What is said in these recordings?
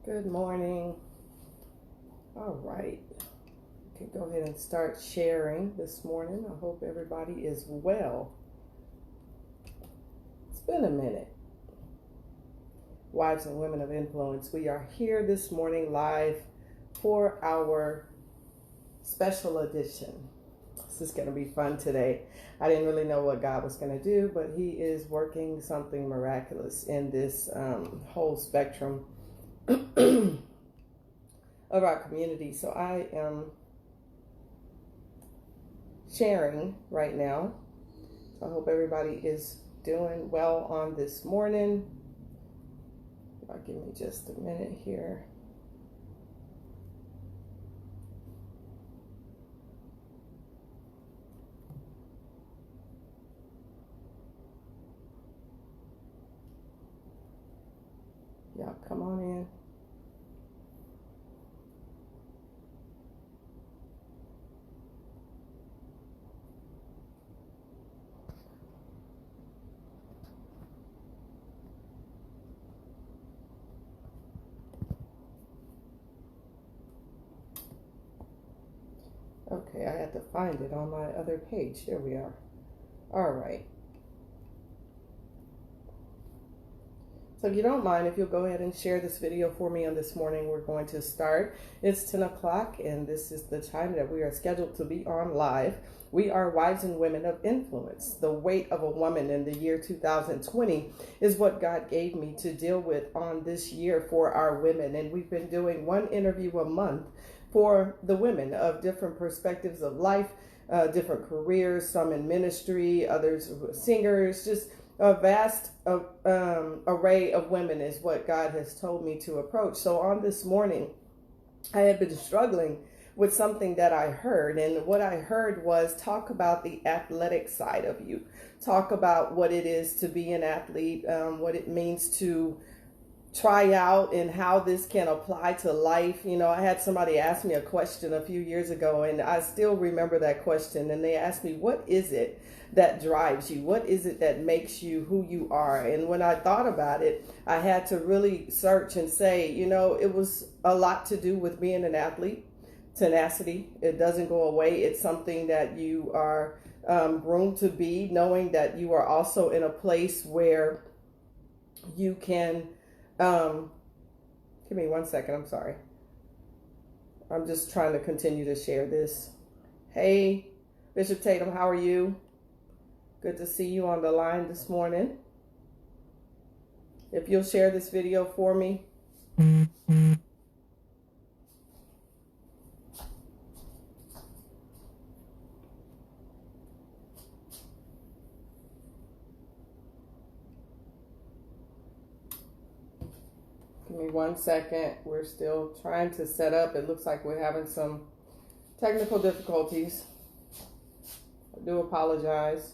Good morning. All right. We can go ahead and start sharing this morning. I hope everybody is well. It's been a minute. Wives and Women of Influence, we are here this morning live for our special edition. This is going to be fun today. I didn't really know what God was going to do, but He is working something miraculous in this whole spectrum of our community. So I am sharing right now. So I hope everybody is doing well on this morning. Give me just a minute here. Y'all come on in. Okay, I had to find it on my other page. There we are. All right. So if you don't mind, if you'll go ahead and share this video for me on this morning, we're going to start. It's 10 o'clock, and this is the time that we are scheduled to be on live. We are Wives and Women of Influence. The weight of a woman in the year 2020 is what God gave me to deal with on this year for our women. And we've been doing one interview a month for the women of different perspectives of life, different careers, some in ministry, others singers, just a vast array of women is what God has told me to approach. So on this morning, I had been struggling with something that I heard. And what I heard was talk about the athletic side of you. Talk about what it is to be an athlete, what it means to try out and how this can apply to life. You know, I had somebody ask me a question a few years ago, and I still remember that question. And they asked me, what is it that drives you? What is it that makes you who you are? And when I thought about it, I had to really search and say, you know, it was a lot to do with being an athlete. Tenacity. It doesn't go away. It's something that you are groomed to be, knowing that you are also in a place where you can give me 1 second. I'm sorry. I'm just trying to continue to share this. Hey, Bishop Tatum, how are you? Good to see you on the line this morning. If you'll share this video for me. Give me 1 second. We're still trying to set up. It looks like we're having some technical difficulties. I do apologize.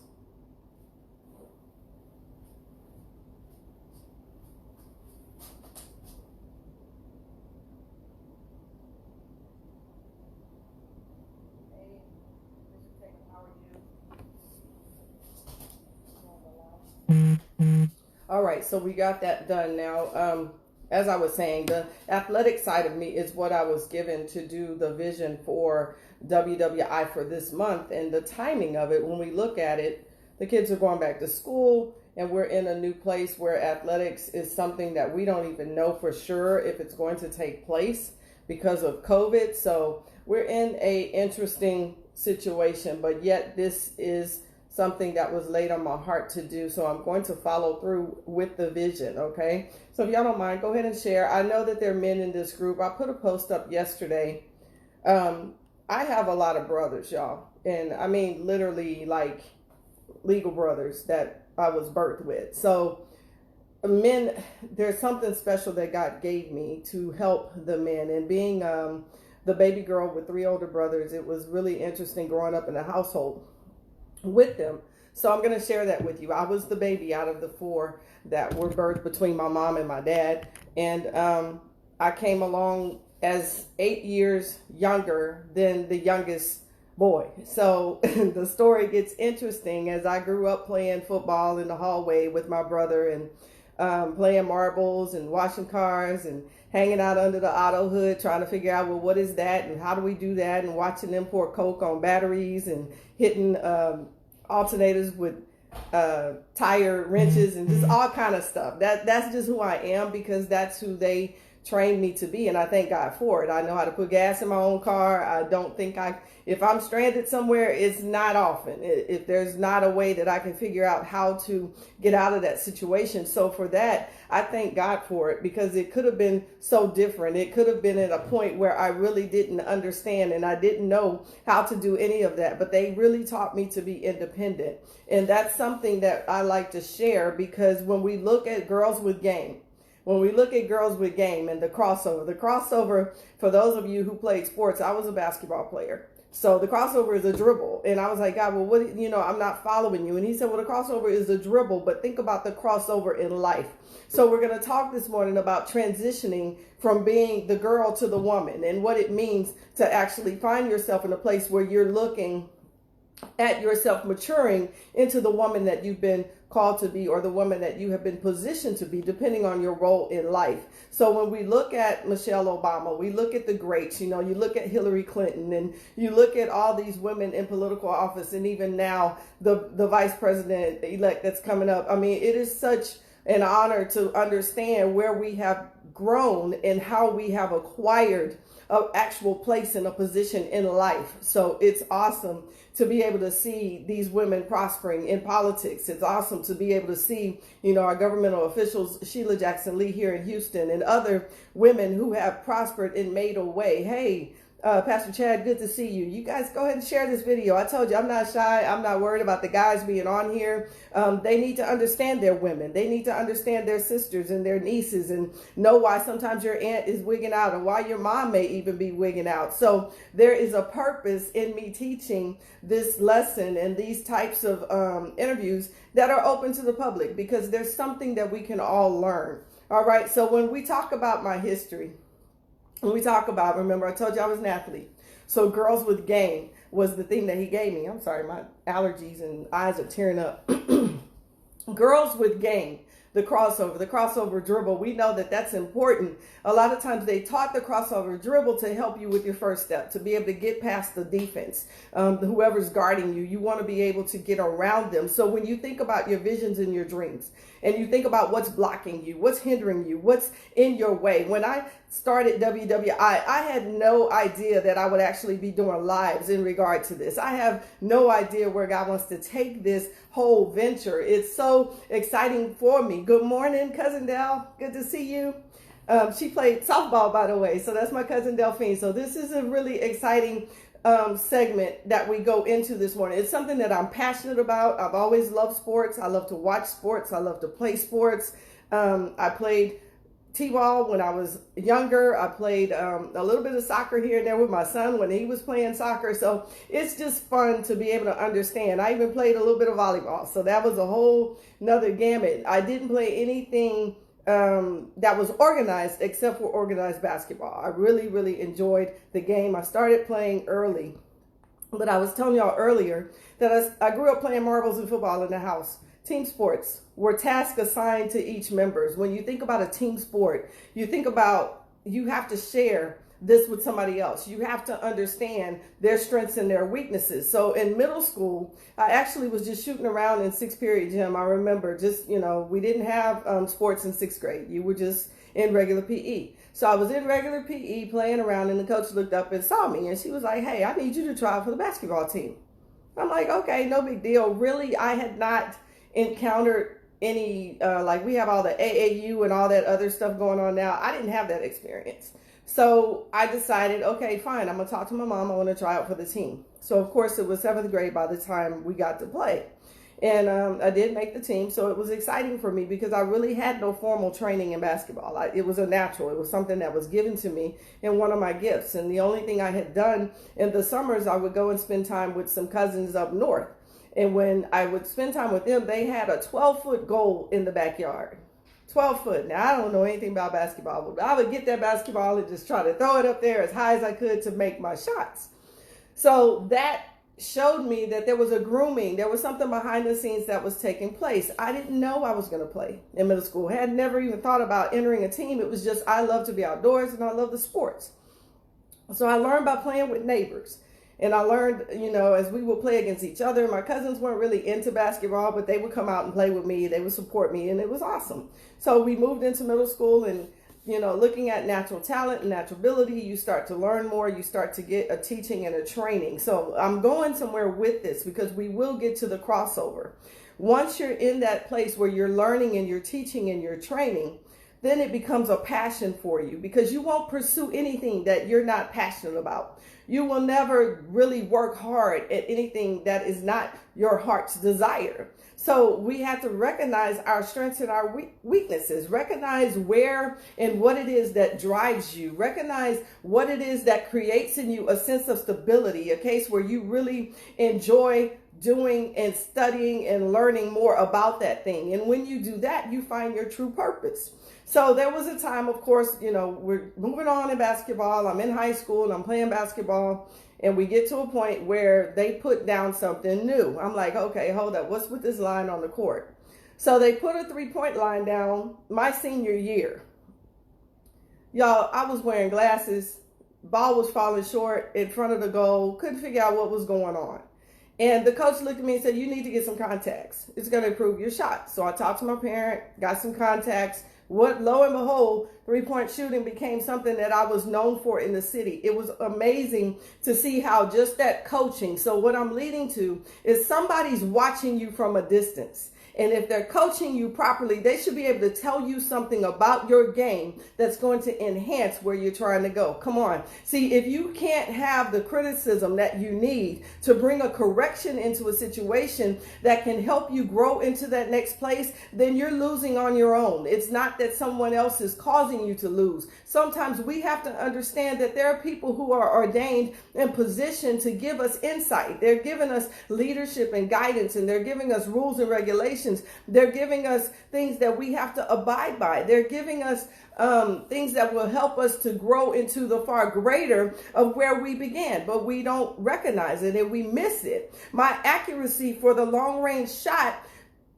All right, so we got that done now. As I was saying, the athletic side of me is what I was given to do the vision for WWI for this month. And the timing of it, when we look at it, the kids are going back to school and we're in a new place where athletics is something that we don't even know for sure if it's going to take place because of COVID. So we're in a interesting situation, but yet this is something that was laid on my heart to do. So I'm going to follow through with the vision, okay? So if y'all don't mind, go ahead and share. I know that there are men in this group. I put a post up yesterday. I have a lot of brothers, y'all. And I mean, literally like legal brothers that I was birthed with. So men, there's something special that God gave me to help the men. And being the baby girl with 3 older brothers, it was really interesting growing up in a household with them. So I'm going to share that with you. I was the baby out of the 4 that were birthed between my mom and my dad. And I came along as 8 years younger than the youngest boy. So the story gets interesting as I grew up playing football in the hallway with my brother, and playing marbles and washing cars and hanging out under the auto hood trying to figure out, well, what is that and how do we do that, and watching them pour Coke on batteries and hitting alternators with tire wrenches and just all kind of stuff. That's just who I am, because that's who they trained me to be, and I thank God for it. I know how to put gas in my own car. I don't think if I'm stranded somewhere, it's not often. If there's not a way that I can figure out how to get out of that situation. So for that, I thank God for it, because it could have been so different. It could have been at a point where I really didn't understand and I didn't know how to do any of that, but they really taught me to be independent. And that's something that I like to share, because when we look at Girls with Game, and the crossover, for those of you who played sports, I was a basketball player. So the crossover is a dribble. And I was like, God, well, I'm not following you. And he said, well, the crossover is a dribble, but think about the crossover in life. So we're going to talk this morning about transitioning from being the girl to the woman, and what it means to actually find yourself in a place where you're looking at yourself maturing into the woman that you've been called to be, or the woman that you have been positioned to be, depending on your role in life. So when we look at Michelle Obama, we look at the greats, you look at Hillary Clinton, and you look at all these women in political office, and even now the vice president elect that's coming up. I mean, it is such an honor to understand where we have grown and how we have acquired an actual place in a position in life. So it's awesome to be able to see these women prospering in politics. It's awesome to be able to see, our governmental officials, Sheila Jackson Lee here in Houston, and other women who have prospered and made a way. Hey, Pastor Chad, good to see you. You guys go ahead and share this video. I told you, I'm not shy. I'm not worried about the guys being on here. They need to understand their women. They need to understand their sisters and their nieces, and know why sometimes your aunt is wigging out, and why your mom may even be wigging out. So there is a purpose in me teaching this lesson and these types of interviews that are open to the public, because there's something that we can all learn. All right. So when we talk about my history, remember, I told you I was an athlete. So Girls with Game was the thing that he gave me. I'm sorry, my allergies and eyes are tearing up. Girls with Game, the crossover dribble. We know that that's important. A lot of times they taught the crossover dribble to help you with your first step, to be able to get past the defense. Whoever's guarding you, you want to be able to get around them. So when you think about your visions and your dreams, and you think about what's blocking you, what's hindering you, what's in your way. When I started WWI, I had no idea that I would actually be doing lives in regard to this. I have no idea where God wants to take this whole venture. It's so exciting for me. Good morning, Cousin Del. Good to see you. She played softball, by the way. So that's my cousin Delphine. So this is a really exciting segment that we go into this morning. It's something that I'm passionate about. I've always loved sports. I love to watch sports. I love to play sports. I played T-ball when I was younger. I played a little bit of soccer here and there with my son when he was playing soccer. So it's just fun to be able to understand. I even played a little bit of volleyball. So that was a whole nother gamut. I didn't play anything that was organized except for organized basketball. I really, really enjoyed the game. I started playing early, but I was telling y'all earlier that I grew up playing marbles and football in the house. Team sports were tasks assigned to each members. When you think about a team sport, you think about you have to share this with somebody else. You have to understand their strengths and their weaknesses. So in middle school, I actually was just shooting around in sixth period gym. I remember just, we didn't have sports in sixth grade. You were just in regular PE. So I was in regular PE playing around, and the coach looked up and saw me, and she was like, hey, I need you to try out for the basketball team. I'm like, okay, no big deal. Really, I had not encountered any, like we have all the AAU and all that other stuff going on now. I didn't have that experience. So I decided, okay, fine, I'm going to talk to my mom. I want to try out for the team. So, of course, it was seventh grade by the time we got to play. And I did make the team. So it was exciting for me because I really had no formal training in basketball. It was a natural. It was something that was given to me in one of my gifts. And the only thing I had done in the summers, I would go and spend time with some cousins up north. And when I would spend time with them, they had a 12-foot goal in the backyard. 12 foot. Now, I don't know anything about basketball, but I would get that basketball and just try to throw it up there as high as I could to make my shots. So that showed me that there was a grooming. There was something behind the scenes that was taking place. I didn't know I was going to play in middle school. I had never even thought about entering a team. It was just I love to be outdoors and I love the sports. So I learned by playing with neighbors. And I learned, as we would play against each other. My cousins weren't really into basketball, but they would come out and play with me. They would support me, and it was awesome. So we moved into middle school, and looking at natural talent and natural ability, you start to learn more. You start to get a teaching and a training. So I'm going somewhere with this because we will get to the crossover. Once you're in that place where you're learning and you're teaching and you're training, then it becomes a passion for you because you won't pursue anything that you're not passionate about. You will never really work hard at anything that is not your heart's desire. So we have to recognize our strengths and our weaknesses, recognize where and what it is that drives you, recognize what it is that creates in you a sense of stability, a case where you really enjoy doing and studying and learning more about that thing. And when you do that, you find your true purpose. So there was a time, of course, we're moving on in basketball. I'm in high school and I'm playing basketball. And we get to a point where they put down something new. I'm like, okay, hold up. What's with this line on the court? So they put a 3-point line down my senior year. Y'all, I was wearing glasses. Ball was falling short in front of the goal. Couldn't figure out what was going on. And the coach looked at me and said, you need to get some contacts. It's going to improve your shot. So I talked to my parent, got some contacts. Lo and behold, 3-point shooting became something that I was known for in the city. It was amazing to see how just that coaching. So what I'm leading to is somebody's watching you from a distance. And if they're coaching you properly, they should be able to tell you something about your game that's going to enhance where you're trying to go. Come on. See, if you can't have the criticism that you need to bring a correction into a situation that can help you grow into that next place, then you're losing on your own. It's not that someone else is causing you to lose. Sometimes we have to understand that there are people who are ordained and positioned to give us insight. They're giving us leadership and guidance, and they're giving us rules and regulations. They're giving us things that we have to abide by. They're giving us things that will help us to grow into the far greater of where we began, but we don't recognize it and we miss it. My accuracy for the long range shot,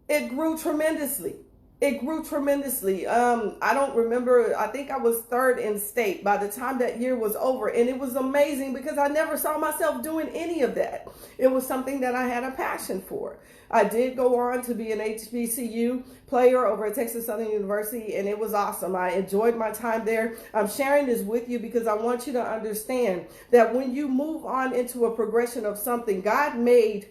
it grew tremendously. It grew tremendously. I don't remember. I think I was third in state by the time that year was over. And it was amazing because I never saw myself doing any of that. It was something that I had a passion for. I did go on to be an HBCU player over at Texas Southern University, and it was awesome. I enjoyed my time there. I'm sharing this with you because I want you to understand that when you move on into a progression of something, God made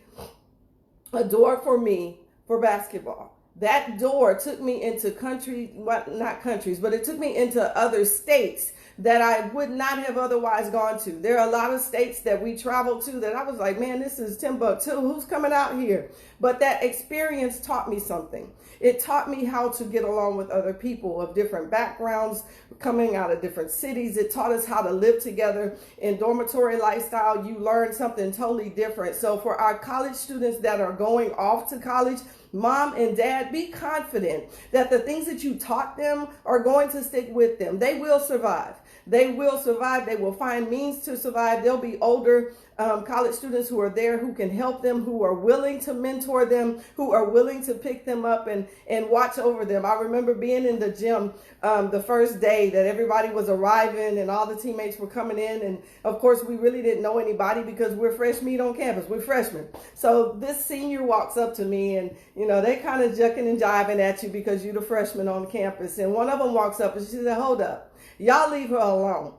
a door for me for basketball. That door took me into not countries, but it took me into other states that I would not have otherwise gone to. There are a lot of states that we traveled to that I was like, man, this is Timbuktu. Who's coming out here? But that experience taught me something. It taught me how to get along with other people of different backgrounds, coming out of different cities. It taught us how to live together in dormitory lifestyle. You learn something totally different. So for our college students that are going off to college, mom and dad, be confident that the things that you taught them are going to stick with them. They will survive. They will survive. They will find means to survive. There'll be older college students who are there who can help them, who are willing to mentor them, who are willing to pick them up and watch over them. I remember being in the gym the first day that everybody was arriving and all the teammates were coming in. And of course, we really didn't know anybody because we're fresh meat on campus. We're freshmen. So this senior walks up to me and, they kind of jucking and jiving at you because you're the freshman on campus. And one of them walks up and she said, hold up. Y'all leave her alone.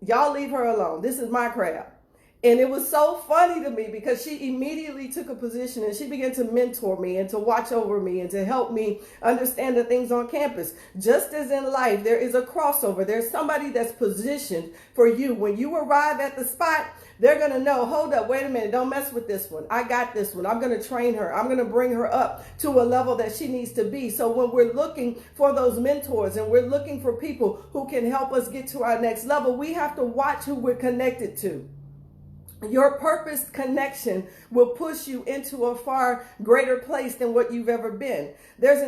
Y'all leave her alone. This is my crowd. And it was so funny to me because she immediately took a position and she began to mentor me and to watch over me and to help me understand the things on campus. Just as in life, there is a crossover. There's somebody that's positioned for you. When you arrive at the spot, they're going to know, hold up, wait a minute, don't mess with this one. I got this one. I'm going to train her. I'm going to bring her up to a level that she needs to be. So when we're looking for those mentors and we're looking for people who can help us get to our next level, we have to watch who we're connected to. Your purpose connection will push you into a far greater place than what you've ever been. There's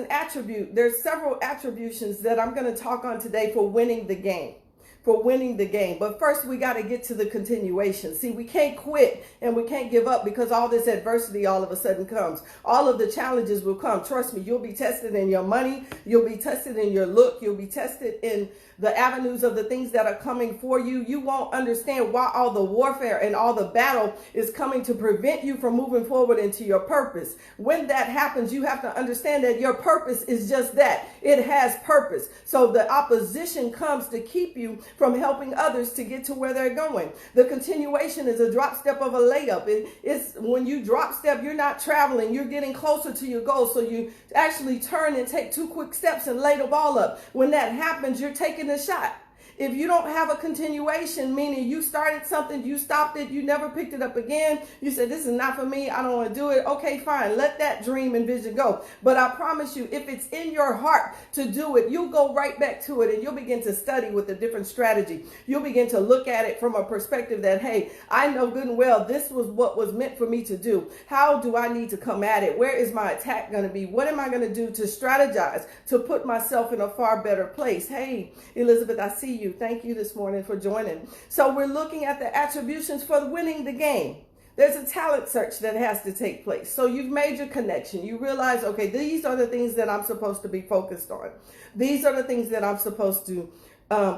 several attributions that I'm going to talk on today for winning the game. for winning the game. But first, we got to get to the continuation. See, we can't quit and we can't give up because all this adversity all of a sudden comes. All of the challenges will come. Trust me, you'll be tested in your money. You'll be tested in your look. You'll be tested in the avenues of the things that are coming for you. You won't understand why all the warfare and all the battle is coming to prevent you from moving forward into your purpose. When that happens, you have to understand that your purpose is just that. It has purpose. So the opposition comes to keep you from helping others to get to where they're going. The continuation is a drop step of a layup. It's when you drop step, you're not traveling, you're getting closer to your goal. So you actually turn and take 2 quick steps and lay the ball up. When that happens, you're taking a shot. If you don't have a continuation, meaning you started something, you stopped it, you never picked it up again, you said, this is not for me, I don't want to do it. Okay, fine. Let that dream and vision go. But I promise you, if it's in your heart to do it, you'll go right back to it and you'll begin to study with a different strategy. You'll begin to look at it from a perspective that, hey, I know good and well, this was what was meant for me to do. How do I need to come at it? Where is my attack going to be? What am I going to do to strategize, to put myself in a far better place? Hey, Elizabeth, I see you. Thank you this morning for joining. So we're looking at the attributions for winning the game. There's a talent search that has to take place. So you've made your connection. You realize, okay, these are the things that I'm supposed to be focused on. These are the things that I'm supposed to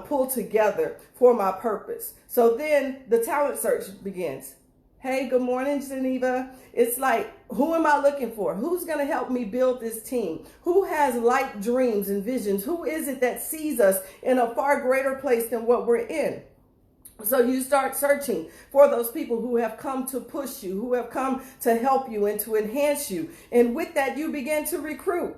pull together for my purpose. So then the talent search begins. Hey, good morning, Geneva. It's like, who am I looking for? Who's going to help me build this team? Who has like dreams and visions? Who is it that sees us in a far greater place than what we're in? So you start searching for those people who have come to push you, who have come to help you and to enhance you. And with that, you begin to recruit.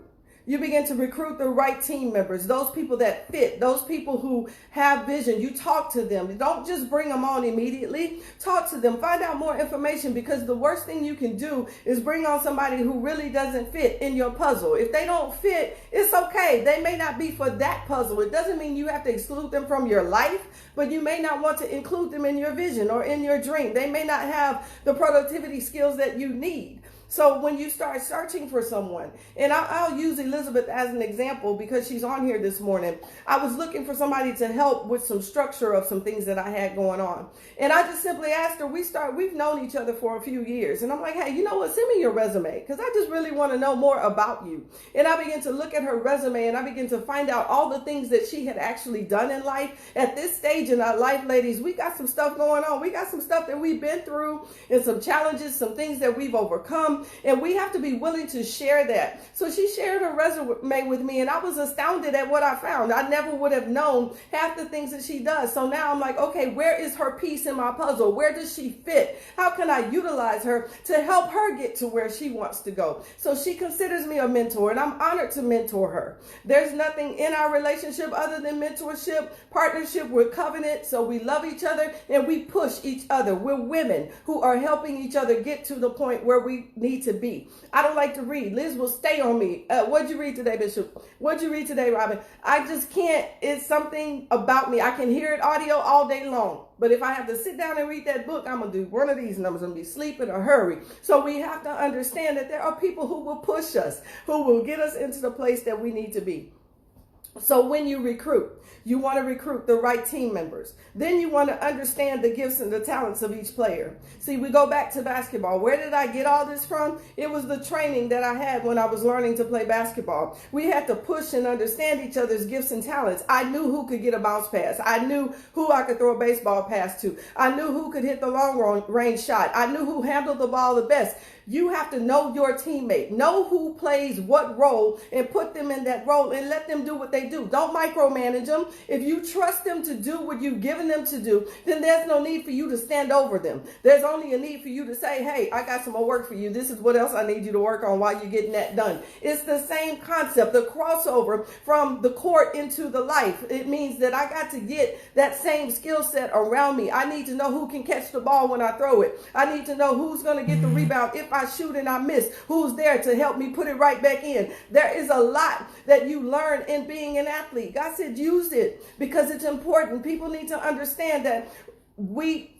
You begin to recruit the right team members, those people that fit, those people who have vision. You talk to them. Don't just bring them on immediately. Talk to them. Find out more information, because the worst thing you can do is bring on somebody who really doesn't fit in your puzzle. If they don't fit, it's okay. They may not be for that puzzle. It doesn't mean you have to exclude them from your life, but you may not want to include them in your vision or in your dream. They may not have the productivity skills that you need. So when you start searching for someone, and I'll use Elizabeth as an example because she's on here this morning. I was looking for somebody to help with some structure of some things that I had going on. And I just simply asked her, we've known each other for a few years. And I'm like, hey, you know what? Send me your resume, because I just really want to know more about you. And I began to look at her resume and I began to find out all the things that she had actually done in life. At this stage in our life, ladies, we got some stuff going on. We got some stuff that we've been through and some challenges, some things that we've overcome. And we have to be willing to share that. So she shared her resume with me, and I was astounded at what I found. I never would have known half the things that she does. So now I'm like, okay, where is her piece in my puzzle? Where does she fit? How can I utilize her to help her get to where she wants to go? So she considers me a mentor, and I'm honored to mentor her. There's nothing in our relationship other than mentorship, partnership. We're covenant, so we love each other and we push each other. We're women who are helping each other get to the point where we need to be. I don't like to read. Liz will stay on me. What'd you read today, Bishop? What'd you read today, Robin? I just can't. It's something about me. I can hear it audio all day long. But if I have to sit down and read that book, I'm going to do one of these numbers. I'm going to be sleeping or hurry. So we have to understand that there are people who will push us, who will get us into the place that we need to be. So when you recruit, you want to recruit the right team members. Then you want to understand the gifts and the talents of each player. See, we go back to basketball. Where did I get all this from? It was the training that I had when I was learning to play basketball. We had to push and understand each other's gifts and talents. I knew who could get a bounce pass. I knew who I could throw a baseball pass to. I knew who could hit the long range shot. I knew who handled the ball the best. You have to know your teammate, know who plays what role, and put them in that role and let them do what they do. Don't micromanage them. If you trust them to do what you've given them to do, then there's no need for you to stand over them. There's only a need for you to say, hey, I got some more work for you. This is what else I need you to work on while you're getting that done. It's the same concept, the crossover from the court into the life. It means that I got to get that same skill set around me. I need to know who can catch the ball when I throw it. I need to know who's going to get the rebound if I shoot and I miss, who's there to help me put it right back in. There is a lot that you learn in being an athlete. God said use it because it's important. People need to understand that we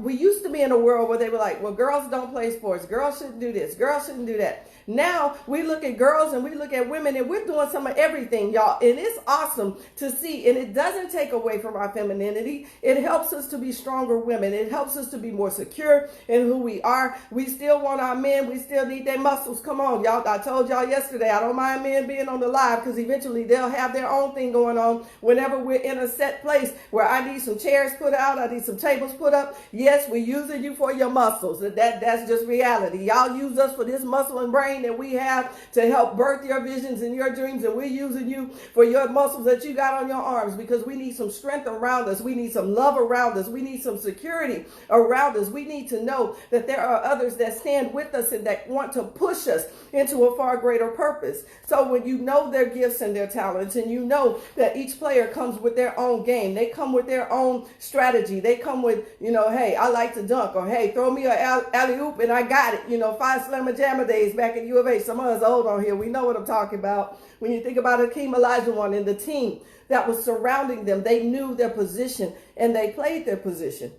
used to be in a world where they were like, well, girls don't play sports. Girls shouldn't do this. Girls shouldn't do that. Now we look at girls and we look at women, and we're doing some of everything, y'all. And it's awesome to see. And it doesn't take away from our femininity. It helps us to be stronger women. It helps us to be more secure in who we are. We still want our men. We still need their muscles. Come on, y'all. I told y'all yesterday, I don't mind men being on the live, because eventually they'll have their own thing going on whenever we're in a set place where I need some chairs put out. I need some tables put up. Yes, we're using you for your muscles. That's just reality. Y'all use us for this muscle and brain that we have to help birth your visions and your dreams, and we're using you for your muscles that you got on your arms, because we need some strength around us. We need some love around us. We need some security around us. We need to know that there are others that stand with us and that want to push us into a far greater purpose. So when you know their gifts and their talents, and you know that each player comes with their own game, they come with their own strategy. They come with, hey, I like to dunk, or hey, throw me an alley-oop and I got it. 5 slammer jammer days back at U of A. Some of us old on here, we know what I'm talking about. When you think about Hakeem Olajuwon and the team that was surrounding them, they knew their position and they played their position.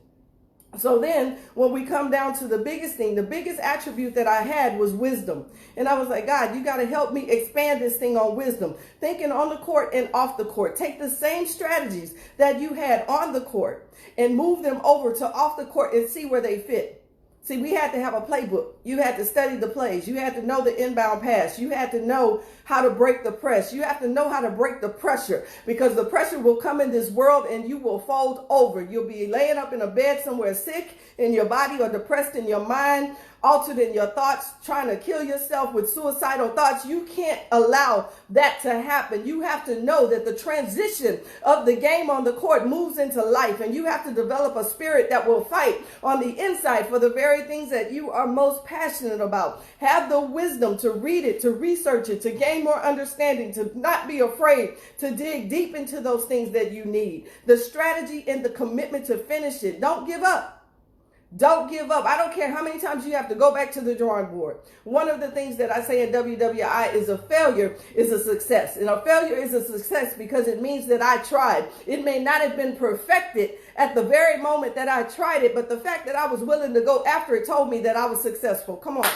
So then when we come down to the biggest thing, the biggest attribute that I had was wisdom. And I was like, God, you got to help me expand this thing on wisdom. Thinking on the court and off the court. Take the same strategies that you had on the court and move them over to off the court and see where they fit. See, we had to have a playbook. You had to study the plays. You had to know the inbound pass. You had to know how to break the press. You have to know how to break the pressure, because the pressure will come in this world and you will fold over. You'll be laying up in a bed somewhere sick in your body, or depressed in your mind, altered in your thoughts, trying to kill yourself with suicidal thoughts. You can't allow that to happen. You have to know that the transition of the game on the court moves into life, and you have to develop a spirit that will fight on the inside for the very things that you are most passionate about. Have the wisdom to read it, to research it, to gain more understanding, to not be afraid to dig deep into those things that you need. The strategy and the commitment to finish it. Don't give up. Don't give up. I don't care how many times you have to go back to the drawing board. One of the things that I say in WWI is a failure is a success. And a failure is a success because it means that I tried. It may not have been perfected at the very moment that I tried it, but the fact that I was willing to go after it told me that I was successful. Come on.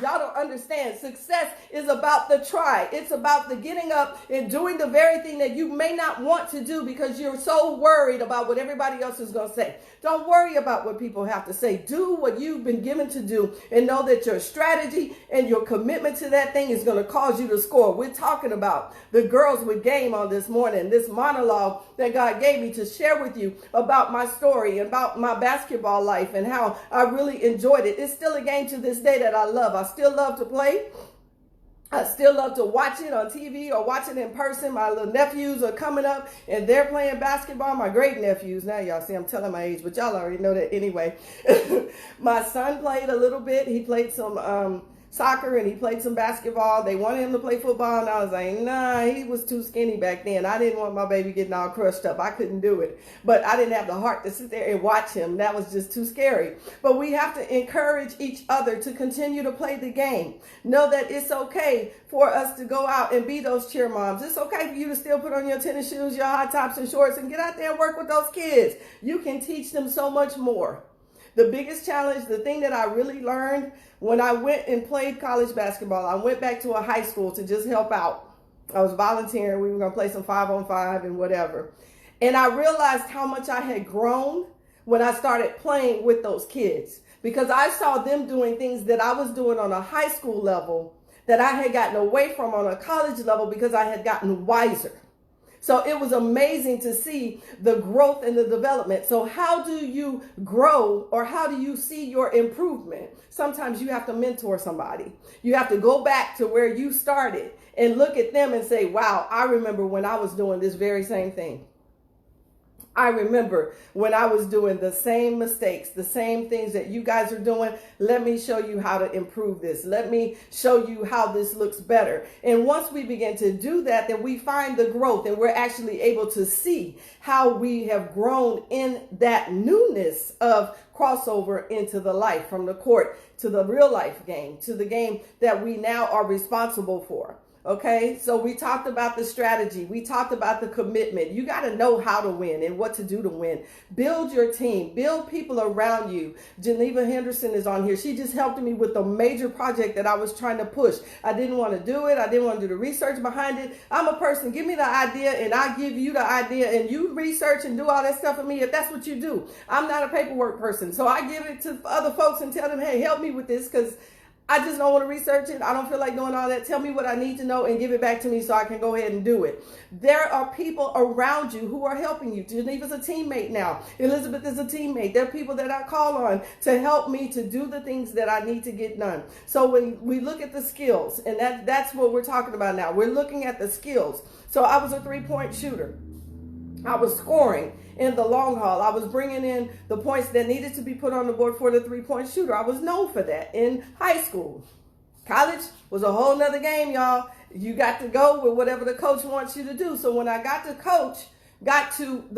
Y'all don't understand. Success is about the try. It's about the getting up and doing the very thing that you may not want to do because you're so worried about what everybody else is going to say. Don't worry about what people have to say. Do what you've been given to do, and know that your strategy and your commitment to that thing is going to cause you to score. We're talking about the Girls with Game on this morning, this monologue that God gave me to share with you about my story, about my basketball life, and how I really enjoyed it. It's still a game to this day that I love. I still love to play. I still love to watch it on TV or watch it in person. My little nephews are coming up and they're playing basketball. My great nephews. Now y'all see I'm telling my age, but y'all already know that anyway. My son played a little bit. He played some soccer and he played some basketball. They wanted him to play football, and I was like, nah, he was too skinny back then. I didn't want my baby getting all crushed up. I couldn't do it. But I didn't have the heart to sit there and watch him. That was just too scary. But we have to encourage each other to continue to play the game. Know that it's okay for us to go out and be those cheer moms. It's okay for you to still put on your tennis shoes, your high tops and shorts, and get out there and work with those kids. You can teach them so much more. The biggest challenge, the thing that I really learned when I went and played college basketball, I went back to a high school to just help out. I was volunteering. We were going to play some 5-on-5 and whatever. And I realized how much I had grown when I started playing with those kids, because I saw them doing things that I was doing on a high school level that I had gotten away from on a college level because I had gotten wiser. So it was amazing to see the growth and the development. So how do you grow, or how do you see your improvement? Sometimes you have to mentor somebody. You have to go back to where you started and look at them and say, wow, I remember when I was doing this very same thing. I remember when I was doing the same mistakes, the same things that you guys are doing. Let me show you how to improve this. Let me show you how this looks better. And once we begin to do that, then we find the growth, and we're actually able to see how we have grown in that newness of crossover into the life, from the court to the real life game, to the game that we now are responsible for. Okay, so we talked about the strategy. We talked about the commitment. You got to know how to win and what to do to win. Build your team. Build people around you. Geneva Henderson is on here. She just helped me with a major project that I was trying to push. I didn't want to do it. I didn't want to do the research behind it. I'm a person. Give me the idea and I give you the idea and you research and do all that stuff for me if that's what you do. I'm not a paperwork person. So I give it to other folks and tell them, hey, help me with this because I just don't want to research it. I don't feel like doing all that. Tell me what I need to know and give it back to me so I can go ahead and do it. There are people around you who are helping you. Geneva's a teammate now. Elizabeth is a teammate. There are people that I call on to help me to do the things that I need to get done. So when we look at the skills, and that's what we're talking about now. We're looking at the skills. So I was a three-point shooter. I was scoring in the long haul. I was bringing in the points that needed to be put on the board for the three-point shooter. I was known for that in high school. College was a whole nother game, y'all. You got to go with whatever the coach wants you to do. So when I got to the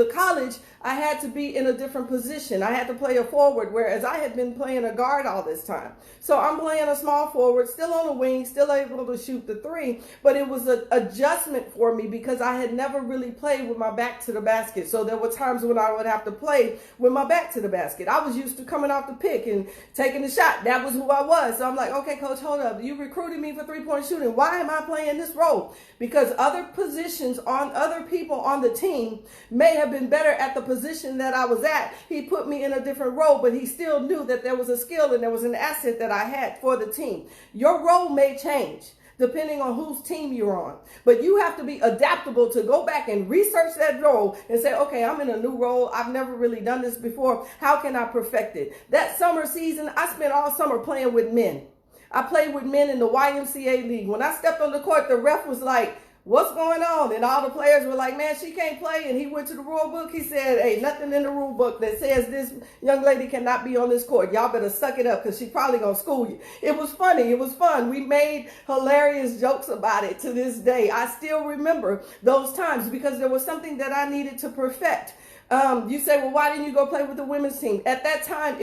college, I had to be in a different position. I had to play a forward, whereas I had been playing a guard all this time. So I'm playing a small forward, still on the wing, still able to shoot the three, but it was an adjustment for me because I had never really played with my back to the basket. So there were times when I would have to play with my back to the basket. I was used to coming off the pick and taking the shot. That was who I was. So I'm like, okay, coach, hold up. You recruited me for three-point shooting. Why am I playing this role? Because other positions on other people on the team may have been better at the position that I was at. He put me in a different role, but he still knew that there was a skill and there was an asset that I had for the team. Your role may change depending on whose team you're on, but you have to be adaptable to go back and research that role and say, okay, I'm in a new role. I've never really done this before. How can I perfect it? That summer season, I spent all summer playing with men. I played with men in the YMCA league. When I stepped on the court, the ref was like, what's going on? And all the players were like, man, she can't play. And he went to the rule book. He said, hey, nothing in the rule book that says this young lady cannot be on this court. Y'all better suck it up because she probably going to school you. It was funny. It was fun. We made hilarious jokes about it to this day. I still remember those times because there was something that I needed to perfect. You say, well, why didn't you go play with the women's team? At that time,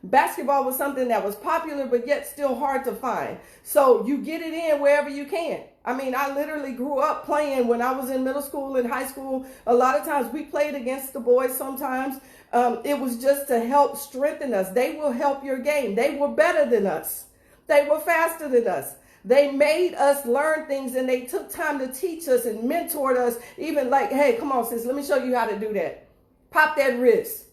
basketball was something that was popular, but yet still hard to find. So you get it in wherever you can. I mean, I literally grew up playing when I was in middle school and high school. A lot of times we played against the boys sometimes. It was just to help strengthen us. They will help your game. They were better than us. They were faster than us. They made us learn things and they took time to teach us and mentored us. Even like, hey, come on, sis, let me show you how to do that. Pop that wrist.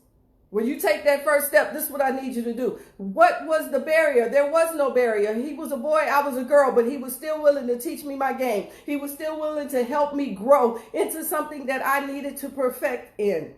When you take that first step, this is what I need you to do. What was the barrier? There was no barrier. He was a boy, I was a girl, but he was still willing to teach me my game. He was still willing to help me grow into something that I needed to perfect in.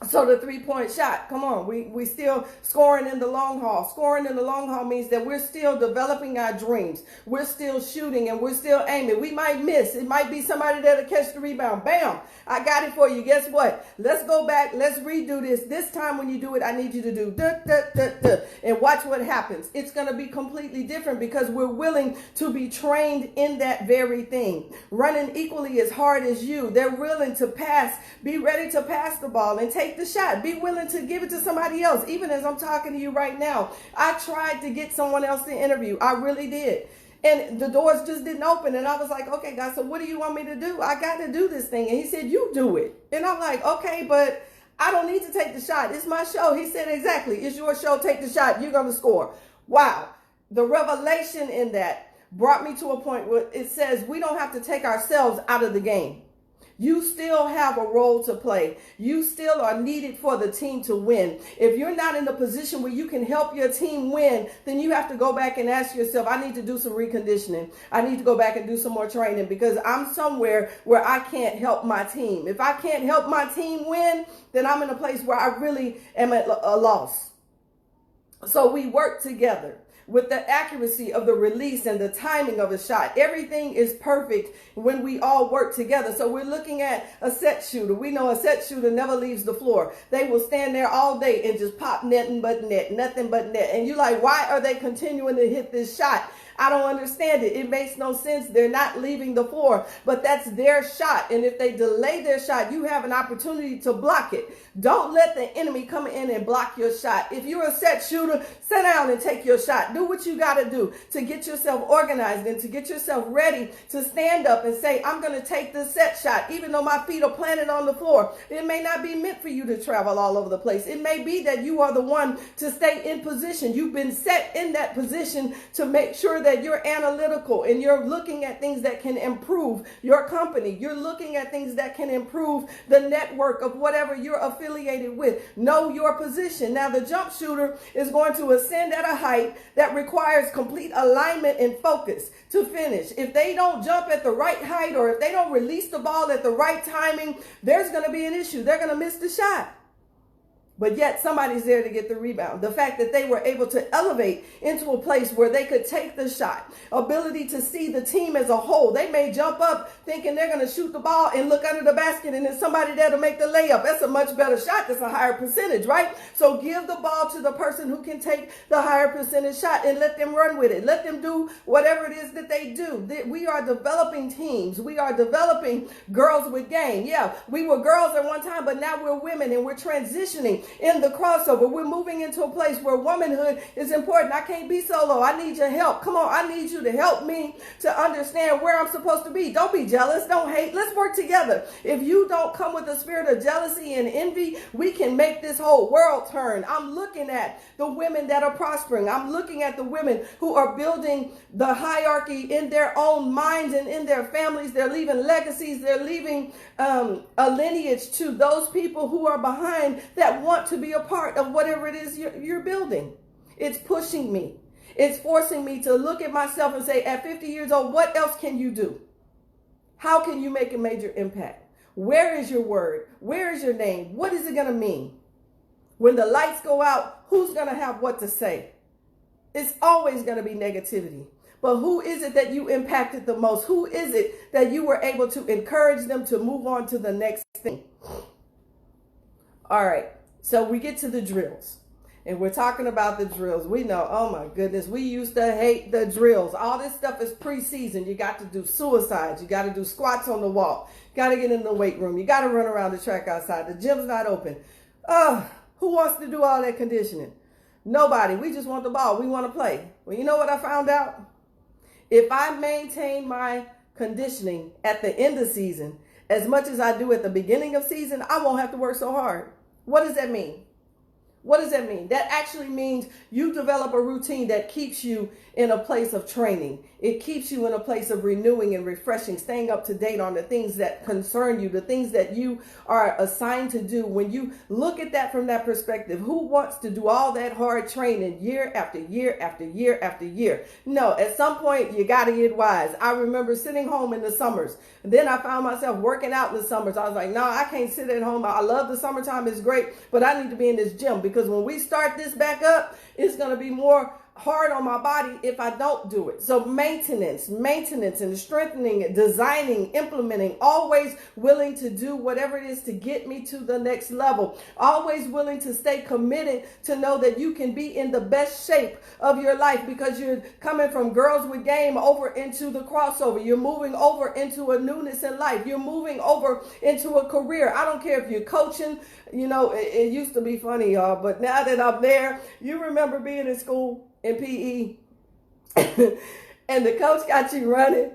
So the three-point shot, come on, we still scoring in the long haul. Scoring in the long haul means that we're still developing our dreams. We're still shooting and we're still aiming. We might miss. It might be somebody that'll catch the rebound. Bam, I got it for you. Guess what? Let's go back. Let's redo this. This time when you do it, I need you to do and watch what happens. It's going to be completely different because we're willing to be trained in that very thing. Running equally as hard as you. They're willing to pass, be ready to pass the ball and take the shot. Be willing to give it to somebody else. Even as I'm talking to you right now, I tried to get someone else to interview. I really did. And the doors just didn't open. And I was like, okay, God, so what do you want me to do? I got to do this thing. And he said, you do it. And I'm like, okay, but I don't need to take the shot. It's my show. He said, exactly. It's your show. Take the shot. You're going to score. Wow. The revelation in that brought me to a point where it says we don't have to take ourselves out of the game. You still have a role to play. You still are needed for the team to win. If you're not in a position where you can help your team win, then you have to go back and ask yourself, I need to do some reconditioning. I need to go back and do some more training because I'm somewhere where I can't help my team. If I can't help my team win, then I'm in a place where I really am at a loss. So we work together. With the accuracy of the release and the timing of a shot. Everything is perfect when we all work together. So we're looking at a set shooter. We know a set shooter never leaves the floor. They will stand there all day and just pop nothing but net, nothing but net. And you're like, why are they continuing to hit this shot? I don't understand it. It makes no sense. They're not leaving the floor, but that's their shot. And if they delay their shot, you have an opportunity to block it. Don't let the enemy come in and block your shot. If you're a set shooter, sit down and take your shot. Do what you got to do to get yourself organized and to get yourself ready to stand up and say, I'm going to take this set shot, even though my feet are planted on the floor. It may not be meant for you to travel all over the place. It may be that you are the one to stay in position. You've been set in that position to make sure that you're analytical and you're looking at things that can improve your company. You're looking at things that can improve the network of whatever you're affiliated with. Know your position. Now, the jump shooter is going to ascend at a height that requires complete alignment and focus to finish. If they don't jump at the right height, or if they don't release the ball at the right timing, there's going to be an issue. They're going to miss the shot. But yet somebody's there to get the rebound. The fact that they were able to elevate into a place where they could take the shot, ability to see the team as a whole. They may jump up thinking they're going to shoot the ball and look under the basket and there's somebody there to make the layup. That's a much better shot. That's a higher percentage, right? So give the ball to the person who can take the higher percentage shot and let them run with it. Let them do whatever it is that they do. We are developing teams. We are developing girls with game. Yeah, we were girls at one time, but now we're women and we're transitioning in the crossover. We're moving into a place where womanhood is important. I can't be solo. I need your help. Come on, I need you to help me to understand where I'm supposed to be. Don't be jealous. Don't hate. Let's work together. If you don't come with a spirit of jealousy and envy, we can make this whole world turn. I'm looking at the women that are prospering. I'm looking at the women who are building the hierarchy in their own minds and in their families. They're leaving legacies. They're leaving a lineage to those people who are behind that want to be a part of whatever it is you're building. It's pushing me. It's forcing me to look at myself and say, at 50 years old, what else can you do? How can you make a major impact? Where is your word? Where is your name? What is it going to mean? When the lights go out, who's going to have what to say? It's always going to be negativity. But who is it that you impacted the most? Who is it that you were able to encourage them to move on to the next thing? All right. So we get to the drills. And we're talking about the drills. We know, oh my goodness, we used to hate the drills. All this stuff is preseason. You got to do suicides. You got to do squats on the wall. You got to get in the weight room. You got to run around the track outside. The gym's not open. Who wants to do all that conditioning? Nobody. We just want the ball. We want to play. Well, you know what I found out? If I maintain my conditioning at the end of season as much as I do at the beginning of season, I won't have to work so hard. What does that mean? What does that mean? That actually means you develop a routine that keeps you in a place of training. It keeps you in a place of renewing and refreshing, staying up to date on the things that concern you, the things that you are assigned to do. When you look at that from that perspective, who wants to do all that hard training year after year after year after year? No, at some point you got to get wise. I remember sitting home in the summers. And then I found myself working out in the summers. I was like, no, I can't sit at home. I love the summertime. It's great, but I need to be in this gym because when we start this back up, it's going to be more hard on my body if I don't do it. So maintenance and strengthening, designing, implementing, always willing to do whatever it is to get me to the next level. Always willing to stay committed to know that you can be in the best shape of your life because you're coming from Girls with Game over into the crossover. You're moving over into a newness in life. You're moving over into a career. I don't care if you're coaching. You know, it used to be funny, y'all, but now that I'm there, you remember being in school in PE and the coach got you running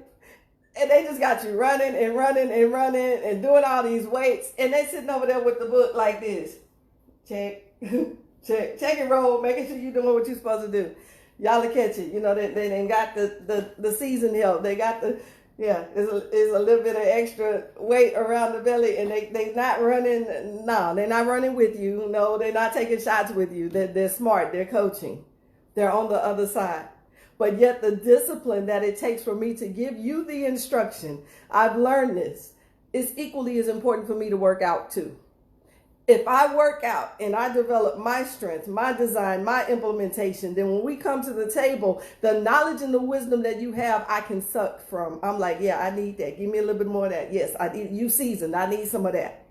and they just got you running and running and running and doing all these weights and they sitting over there with the book like this. Check, check and roll, making sure you're doing what you're supposed to do. Y'all will catch it. You know, they got the season help. They got the, yeah, it's a little bit of extra weight around the belly and they not running. No, they're not running with you. No, they're not taking shots with you. They're smart. They're coaching. They're on the other side. But yet the discipline that it takes for me to give you the instruction, I've learned this, is equally as important for me to work out too. If I work out and I develop my strength, my design, my implementation, then when we come to the table, the knowledge and the wisdom that you have, I can suck from. I'm like, yeah, I need that. Give me a little bit more of that. Yes, I need you seasoned. I need some of that.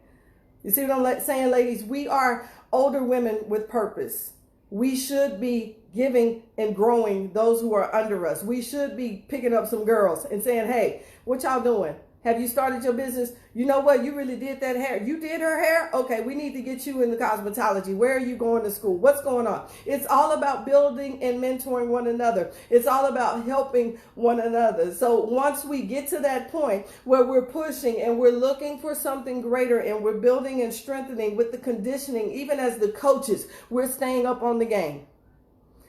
You see what I'm saying, ladies? We are older women with purpose. We should be giving and growing those who are under us. We should be picking up some girls and saying, hey, what y'all doing? Have you started your business? You know what? You really did that hair. You did her hair? Okay, we need to get you into cosmetology. Where are you going to school? What's going on? It's all about building and mentoring one another. It's all about helping one another. So once we get to that point where we're pushing and we're looking for something greater and we're building and strengthening with the conditioning, even as the coaches, we're staying up on the game.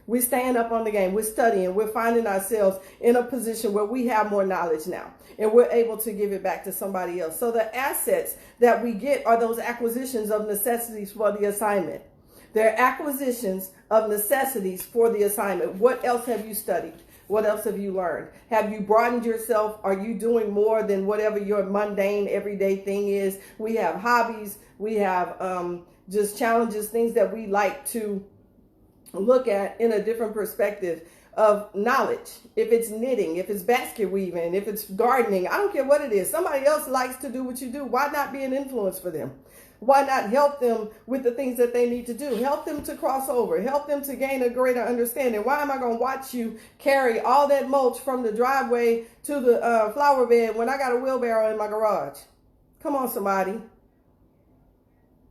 We're staying up on the game. We're studying. We're finding ourselves in a position where we have more knowledge now, and we're able to give it back to somebody else. So the assets that we get are those acquisitions of necessities for the assignment. They're acquisitions of necessities for the assignment. What else have you studied? What else have you learned? Have you broadened yourself? Are you doing more than whatever your mundane everyday thing is? We have hobbies. We have just challenges, things that we like to look at in a different perspective of knowledge. If it's knitting, if it's basket weaving, if it's gardening, I don't care what it is. Somebody else likes to do what you do. Why not be an influence for them? Why not help them with the things that they need to do? Help them to cross over. Help them to gain a greater understanding. Why am I going to watch you carry all that mulch from the driveway to the flower bed when I got a wheelbarrow in my garage? Come on, somebody.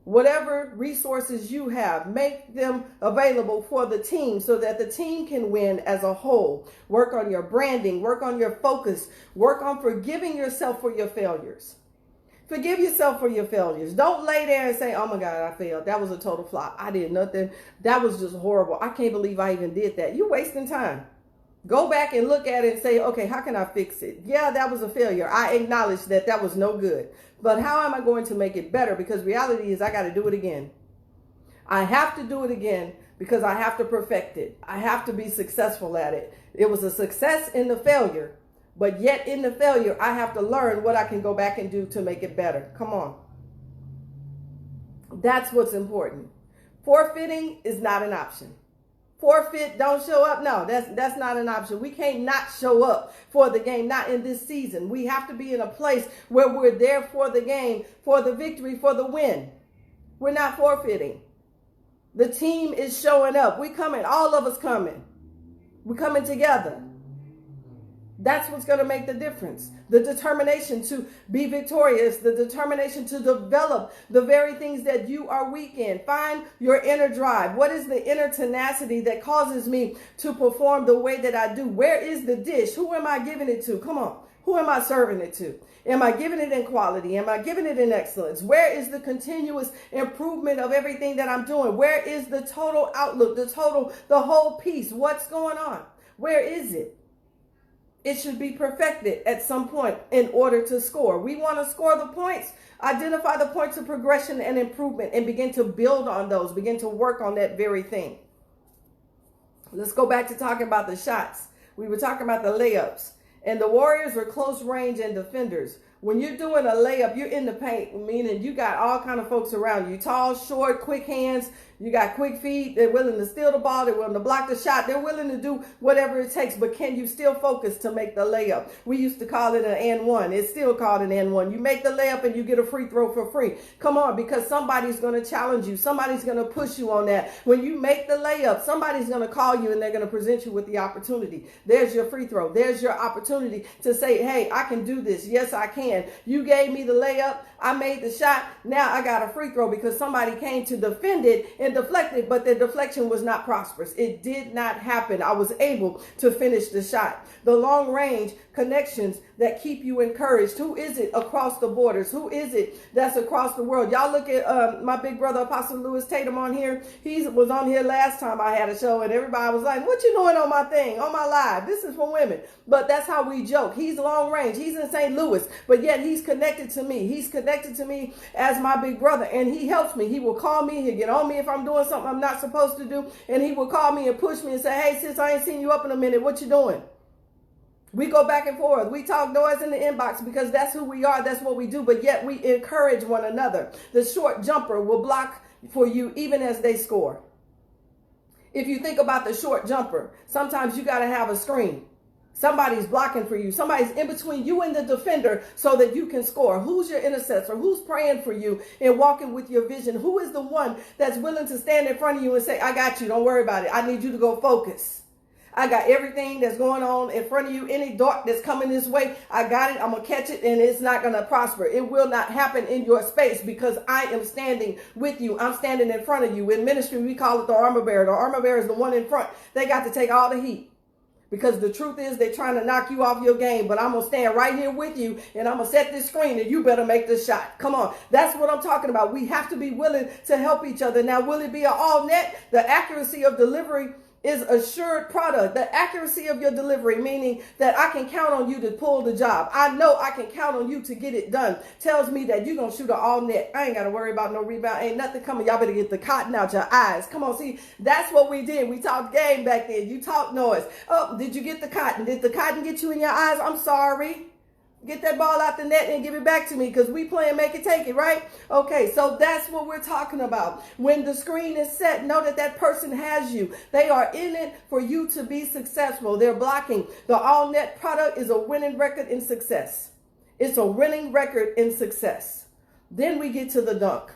Whatever resources you have, make them available for the team so that the team can win as a whole. Work on your branding, work on your focus, work on forgiving yourself for your failures. Forgive yourself for your failures. Don't lay there and say, oh my God, I failed. That was a total flop. I did nothing. That was just horrible. I can't believe I even did that. You're wasting time. Go back and look at it and say, okay, how can I fix it? Yeah, that was a failure. I acknowledge that that was no good. But how am I going to make it better? Because reality is I got to do it again. I have to do it again because I have to perfect it. I have to be successful at it. It was a success in the failure, but yet in the failure, I have to learn what I can go back and do to make it better. Come on. That's what's important. Forfeiting is not an option. Forfeit, don't show up. No, that's not an option. We can't not show up for the game, not in this season. We have to be in a place where we're there for the game, for the victory, for the win. We're not forfeiting. The team is showing up. We coming, all of us coming. We're coming together. That's what's going to make the difference. The determination to be victorious, the determination to develop the very things that you are weak in. Find your inner drive. What is the inner tenacity that causes me to perform the way that I do? Where is the dish? Who am I giving it to? Come on. Who am I serving it to? Am I giving it in quality? Am I giving it in excellence? Where is the continuous improvement of everything that I'm doing? Where is the total outlook, the whole piece? What's going on? Where is it? It should be perfected at some point in order to score. We want to score the points, identify the points of progression and improvement, and begin to build on those, begin to work on that very thing. Let's go back to talking about the shots. We were talking about the layups, and the Warriors are close range and defenders. When you're doing a layup, you're in the paint, meaning you got all kind of folks around you. Tall, short, quick hands. You got quick feet. They're willing to steal the ball. They're willing to block the shot. They're willing to do whatever it takes. But can you still focus to make the layup? We used to call it an and one. It's still called an and one. You make the layup and you get a free throw for free. Come on, because somebody's going to challenge you. Somebody's going to push you on that. When you make the layup, somebody's going to call you and they're going to present you with the opportunity. There's your free throw. There's your opportunity to say, hey, I can do this. Yes, I can. You gave me the layup. I made the shot. Now I got a free throw because somebody came to defend it and deflect it, but the deflection was not prosperous. It did not happen. I was able to finish the shot. The long range connections that keep you encouraged. Who is it across the borders? Who is it that's across the world? Y'all look at my big brother, Apostle Lewis Tatum on here. He was on here last time I had a show and everybody was like, what you doing on my thing, on my live? This is for women. But that's how we joke. He's long range. He's in St. Louis, but yet he's connected to me. He's connected to me as my big brother, and he helps me. He will call me. He'll get on me if I'm doing something I'm not supposed to do, and he will call me and push me and say, hey, sis, I ain't seen you up in a minute. What you doing? We go back and forth. We talk noise in the inbox because that's who we are. That's what we do. But yet we encourage one another. The short jumper will block for you even as they score. If you think about the short jumper, sometimes you got to have a screen. Somebody's blocking for you. Somebody's in between you and the defender so that you can score. Who's your intercessor? Who's praying for you and walking with your vision? Who is the one that's willing to stand in front of you and say, I got you. Don't worry about it. I need you to go focus. I got everything that's going on in front of you. Any dart that's coming this way, I got it. I'm going to catch it, and it's not going to prosper. It will not happen in your space because I am standing with you. I'm standing in front of you. In ministry, we call it the armor bearer. The armor bearer is the one in front. They got to take all the heat. Because the truth is they're trying to knock you off your game. But I'm going to stand right here with you, and I'm going to set this screen, and you better make the shot. Come on. That's what I'm talking about. We have to be willing to help each other. Now, will it be an all net? The accuracy of delivery is assured product. The accuracy of your delivery, meaning that I can count on you to pull the job. I know I can count on you to get it done. Tells me that you're going to shoot an all net. I ain't got to worry about no rebound. Ain't nothing coming. Y'all better get the cotton out your eyes. Come on, see, that's what we did. We talked game back then. You talked noise. Oh, did you get the cotton? Did the cotton get you in your eyes? I'm sorry. Get that ball out the net and give it back to me because we playing make it take it, right? Okay, so that's what we're talking about. When the screen is set, know that that person has you. They are in it for you to be successful. They're blocking. The all net product is a winning record in success. It's a winning record in success. Then we get to the dunk.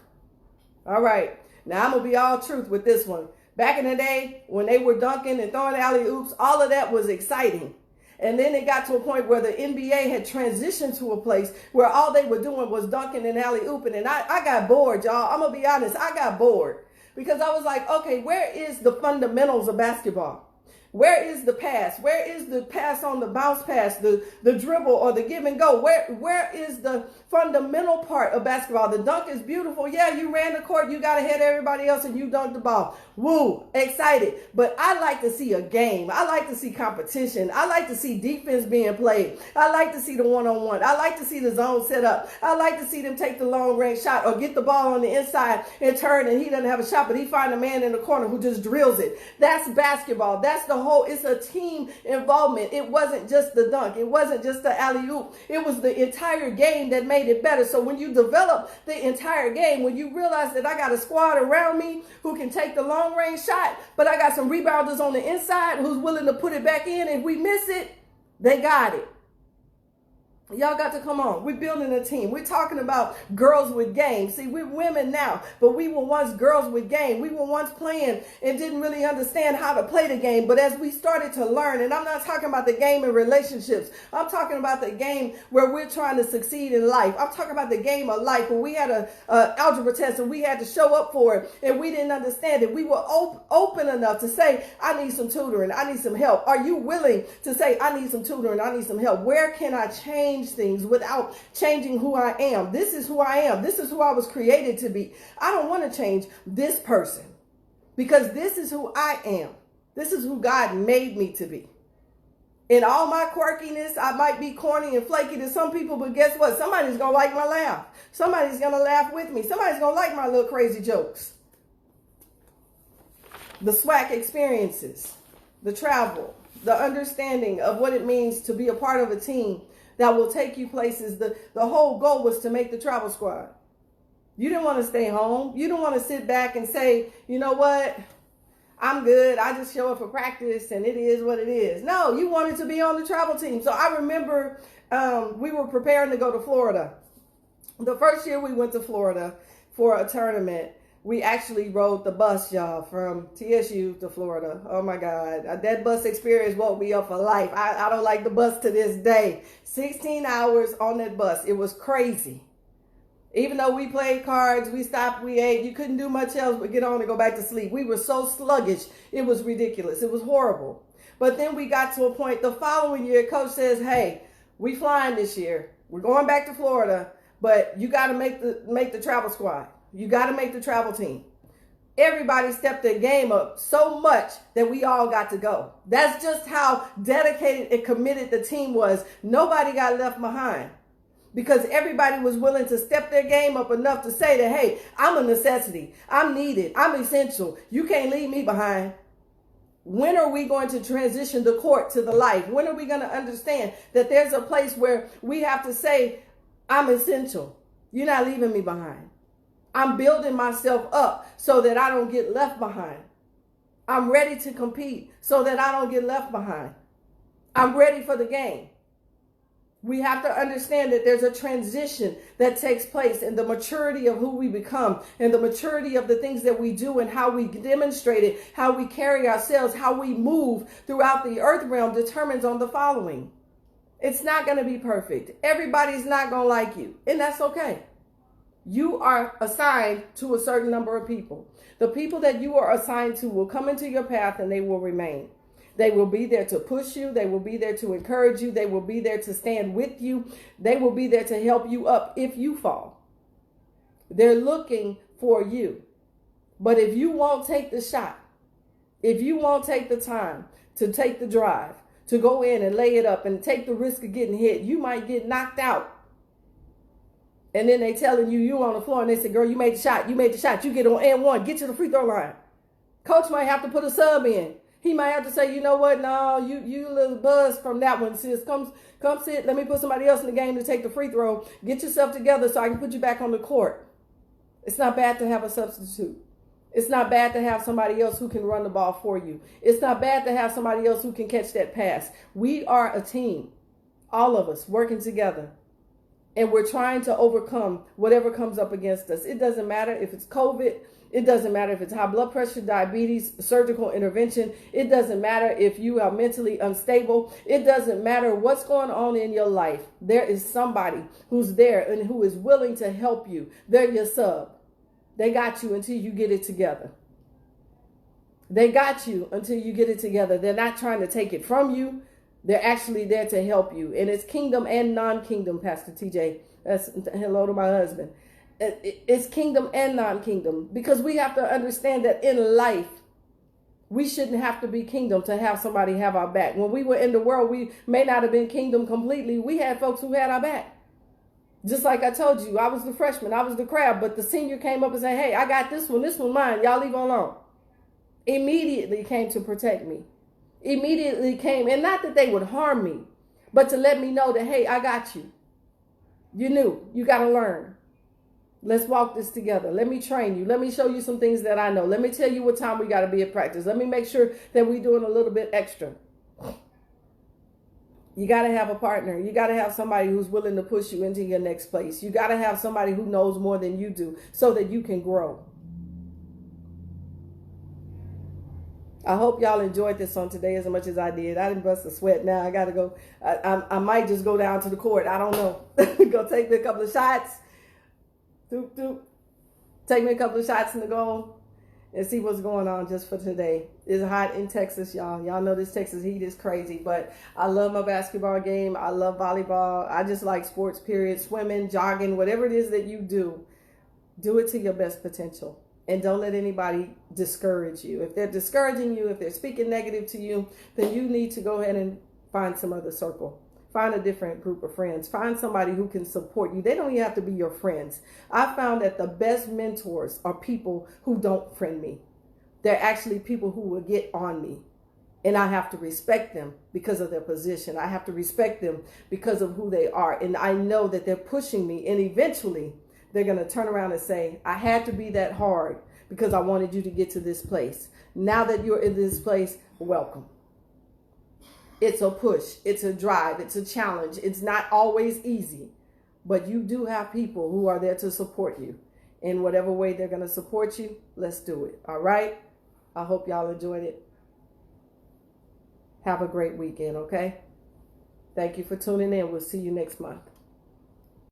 All right, now I'm going to be all truth with this one. Back in the day, when they were dunking and throwing alley-oops, all of that was exciting. And then it got to a point where the NBA had transitioned to a place where all they were doing was dunking and alley-ooping. And I got bored, y'all. I'm going to be honest. I got bored because I was like, okay, where is the fundamentals of basketball? Where is the pass? Where is the pass on the bounce pass, the dribble or the give and go? Where is the fundamental part of basketball? The dunk is beautiful. Yeah, you ran the court, you got ahead of everybody else and you dunked the ball. Woo, excited. But I like to see a game. I like to see competition. I like to see defense being played. I like to see the one-on-one. I like to see the zone set up. I like to see them take the long range shot or get the ball on the inside and turn and he doesn't have a shot, but he find a man in the corner who just drills it. That's basketball. That's the whole, it's a team involvement. It wasn't just the dunk. It wasn't just the alley-oop. It was the entire game that made it better. So when you develop the entire game, when you realize that I got a squad around me who can take the long range shot, but I got some rebounders on the inside who's willing to put it back in. If we miss it, they got it. Y'all got to come on. We're building a team. We're talking about girls with game. See, we're women now, but we were once girls with game. We were once playing and didn't really understand how to play the game. But as we started to learn, and I'm not talking about the game in relationships. I'm talking about the game where we're trying to succeed in life. I'm talking about the game of life where we had a algebra test and we had to show up for it and we didn't understand it. We were open enough to say, I need some tutoring. I need some help. Are you willing to say, I need some tutoring. I need some help? Where can I change things without changing who I am? This is who I am. This is who I was created to be. I don't want to change this person because this is who I am. This is who God made me to be. In all my quirkiness, I might be corny and flaky to some people, but guess what? Somebody's going to like my laugh. Somebody's going to laugh with me. Somebody's going to like my little crazy jokes. The SWAC experiences, the travel, the understanding of what it means to be a part of a team that will take you places. The whole goal was to make the travel squad. You didn't want to stay home. You didn't want to sit back and say, you know what? I'm good. I just show up for practice and it is what it is. No, you wanted to be on the travel team. So I remember we were preparing to go to Florida. The first year we went to Florida for a tournament, we actually rode the bus, y'all, from TSU to Florida. Oh, my God. That bus experience woke me up for life. I don't like the bus to this day. 16 hours on that bus. It was crazy. Even though we played cards, we stopped, we ate. You couldn't do much else but get on and go back to sleep. We were so sluggish. It was ridiculous. It was horrible. But then we got to a point the following year, coach says, hey, we flying this year. We're going back to Florida, but you got to make the travel squad. You got to make the travel team. Everybody stepped their game up so much that we all got to go. That's just how dedicated and committed the team was. Nobody got left behind because everybody was willing to step their game up enough to say that, hey, I'm a necessity. I'm needed. I'm essential. You can't leave me behind. When are we going to transition the court to the life? When are we going to understand that there's a place where we have to say, I'm essential. You're not leaving me behind. I'm building myself up so that I don't get left behind. I'm ready to compete so that I don't get left behind. I'm ready for the game. We have to understand that there's a transition that takes place in the maturity of who we become and the maturity of the things that we do and how we demonstrate it, how we carry ourselves, how we move throughout the earth realm determines on the following. It's not going to be perfect. Everybody's not going to like you, and that's okay. You are assigned to a certain number of people. The people that you are assigned to will come into your path and they will remain. They will be there to push you. They will be there to encourage you. They will be there to stand with you. They will be there to help you up if you fall. They're looking for you. But if you won't take the shot, if you won't take the time to take the drive, to go in and lay it up and take the risk of getting hit, you might get knocked out. And then they telling you on the floor and they say, girl, you made the shot. You made the shot. You get on and one. Get to the free throw line. Coach might have to put a sub in. He might have to say, you know what? No, you little buzz from that one, sis. Come sit. Let me put somebody else in the game to take the free throw. Get yourself together so I can put you back on the court. It's not bad to have a substitute. It's not bad to have somebody else who can run the ball for you. It's not bad to have somebody else who can catch that pass. We are a team, all of us working together. And we're trying to overcome whatever comes up against us. It doesn't matter if it's COVID. It doesn't matter if it's high blood pressure, diabetes, surgical intervention. It doesn't matter if you are mentally unstable. It doesn't matter what's going on in your life. There is somebody who's there and who is willing to help you. They're your sub. They got you until you get it together. They got you until you get it together. They're not trying to take it from you. They're actually there to help you. And it's kingdom and non-kingdom, Pastor TJ. That's hello to my husband. It's kingdom and non-kingdom, because we have to understand that in life, we shouldn't have to be kingdom to have somebody have our back. When we were in the world, we may not have been kingdom completely. We had folks who had our back. Just like I told you, I was the freshman, I was the crab, but the senior came up and said, hey, I got this one mine. Y'all leave it alone. Immediately came to protect me. Immediately came, and not that they would harm me, but to let me know that, hey, I got you. You knew, you got to learn. Let's walk this together. Let me train you. Let me show you some things that I know. Let me tell you what time we got to be at practice. Let me make sure that we're doing a little bit extra. You got to have a partner. You got to have somebody who's willing to push you into your next place. You got to have somebody who knows more than you do so that you can grow. I hope y'all enjoyed this on today as much as I did. I didn't bust a sweat now. I got to go. I might just go down to the court. I don't know. Go take me a couple of shots. Doop, doop. Take me a couple of shots in the goal and see what's going on just for today. It's hot in Texas, y'all. Y'all know this Texas heat is crazy, but I love my basketball game. I love volleyball. I just like sports, period. Swimming, jogging, whatever it is that you do it to your best potential. And don't let anybody discourage you. If they're discouraging you, if they're speaking negative to you, then you need to go ahead and find some other circle. Find a different group of friends. Find somebody who can support you. They don't even have to be your friends. I found that the best mentors are people who don't friend me. They're actually people who will get on me. And I have to respect them because of their position. I have to respect them because of who they are. And I know that they're pushing me. And eventually, they're going to turn around and say, I had to be that hard because I wanted you to get to this place. Now that you're in this place, welcome. It's a push. It's a drive. It's a challenge. It's not always easy, but you do have people who are there to support you. In whatever way they're going to support you, let's do it. All right? I hope y'all enjoyed it. Have a great weekend, okay? Thank you for tuning in. We'll see you next month.